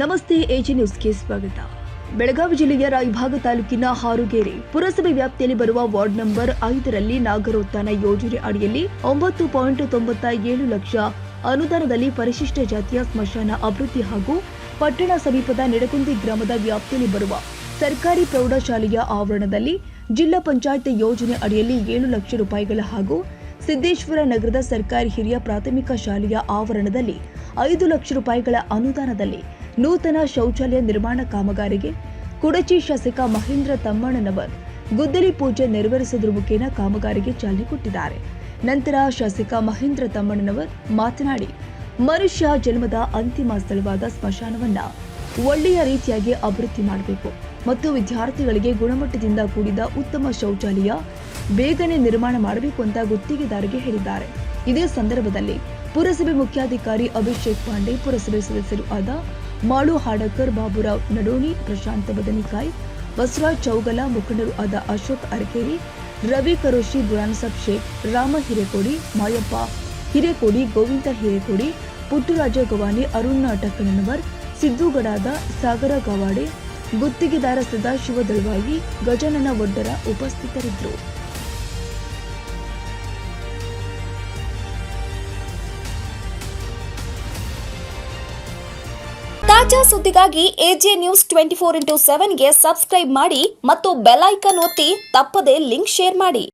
ನಮಸ್ತೆ, ಎಜಿ ನ್ಯೂಸ್ಗೆ ಸ್ವಾಗತ. ಬೆಳಗಾವಿ ಜಿಲ್ಲೆಯ ರಾಯಭಾಗ ತಾಲೂಕಿನ ಹಾರುಗೇರಿ ಪುರಸಭೆ ವ್ಯಾಪ್ತಿಯಲ್ಲಿ ಬರುವ ವಾರ್ಡ್ ನಂಬರ್ 5ರಲ್ಲಿ ನಾಗರೋತ್ಥಾನ ಯೋಜನೆ ಅಡಿಯಲ್ಲಿ 9.97 ಲಕ್ಷ ಅನುದಾನದಲ್ಲಿ ಪರಿಶಿಷ್ಟ ಜಾತಿಯ ಸ್ಮಶಾನ ಅಭಿವೃದ್ಧಿ ಹಾಗೂ ಪಟ್ಟಣ ಸಮೀಪದ ನಿಡಗುಂದಿ ಗ್ರಾಮದ ವ್ಯಾಪ್ತಿಯಲ್ಲಿ ಬರುವ ಸರ್ಕಾರಿ ಪ್ರೌಢಶಾಲೆಯ ಆವರಣದಲ್ಲಿ ಜಿಲ್ಲಾ ಪಂಚಾಯತ್ ಯೋಜನೆ ಅಡಿಯಲ್ಲಿ 7 ಲಕ್ಷ ರೂಪಾಯಿಗಳ ಹಾಗೂ ಸಿದ್ದೇಶ್ವರ ನಗರದ ಸರ್ಕಾರಿ ಹಿರಿಯ ಪ್ರಾಥಮಿಕ ಶಾಲೆಯ ಆವರಣದಲ್ಲಿ 5 ಲಕ್ಷ ರೂಪಾಯಿಗಳ ಅನುದಾನದಲ್ಲಿ ನೂತನ ಶೌಚಾಲಯ ನಿರ್ಮಾಣ ಕಾಮಗಾರಿಗೆ ಕುಡಚಿ ಶಾಸಕ ಮಹೇಂದ್ರ ತಮ್ಮಣ್ಣನವರ್ ಗುದ್ದಲಿ ಪೂಜೆ ನೆರವೇರಿಸುವುದರ ಮುಖೇನ ಕಾಮಗಾರಿಗೆ ಚಾಲನೆ ಕೊಟ್ಟಿದ್ದಾರೆ. ನಂತರ ಶಾಸಕ ಮಹೇಂದ್ರ ತಮ್ಮಣ್ಣನವರ್ ಮಾತನಾಡಿ, ಮನುಷ್ಯ ಜನ್ಮದ ಅಂತಿಮ ಸ್ಥಳವಾದ ಸ್ಮಶಾನವನ್ನ ಒಳ್ಳೆಯ ರೀತಿಯಾಗಿ ಅಭಿವೃದ್ಧಿ ಮಾಡಬೇಕು ಮತ್ತು ವಿದ್ಯಾರ್ಥಿಗಳಿಗೆ ಗುಣಮಟ್ಟದಿಂದ ಕೂಡಿದ ಉತ್ತಮ ಶೌಚಾಲಯ ಬೇಗನೆ ನಿರ್ಮಾಣ ಮಾಡಬೇಕು ಅಂತ ಗುತ್ತಿಗೆದಾರರಿಗೆ ಹೇಳಿದ್ದಾರೆ. ಇದೇ ಸಂದರ್ಭದಲ್ಲಿ ಪುರಸಭೆ ಮುಖ್ಯಾಧಿಕಾರಿ ಅಭಿಷೇಕ್ ಪಾಂಡೆ, ಪುರಸಭೆ ಸದಸ್ಯರು ಆದ ಮಾಳು ಹಾಡಕರ್, ಬಾಬುರಾವ್ ನಡೋಣಿ, ಪ್ರಶಾಂತ ಬದನಿಕಾಯಿ, ಬಸವರಾಜ್ ಚೌಗಲ, ಮುಖಂಡರು ಆದ ಅಶೋಕ್ ಅರಕೇರಿ, ರವಿ ಕರೋಶಿ, ಬುರಾನ್ಸಾಬ್ ಶೇಖ್, ರಾಮ ಹಿರೇಕೋಡಿ, ಮಾಯಪ್ಪ ಹಿರೇಕೋಡಿ, ಗೋವಿಂದ ಹಿರೇಕೋಡಿ, ಪುಟ್ಟರಾಜ ಗವಾನಿ, ಅರುಣ್ ಟಕ್ಕನವರ್, ಸಿದ್ದುಗಡಾದ ಸಾಗರ ಗವಾಡೆ, ಗುತ್ತಿಗೆದಾರ ಸದಾಶಿವ ದಳವಾಯಿ, ಗಜಾನನ ಒಡ್ಡರ ಉಪಸ್ಥಿತರಿದ್ದರು. ತಾಜಾ ಸುದ್ದಿಗಾಗಿ ಎಜೆ ನ್ಯೂಸ್ 24x7 ಗೆ ಸಬ್ಸ್ಕ್ರೈಬ್ ಮಾಡಿ ಮತ್ತು ಬೆಲ್ ಐಕಾನ್ ಒತ್ತಿ ತಪ್ಪದೇ ಲಿಂಕ್ ಶೇರ್ ಮಾಡಿ.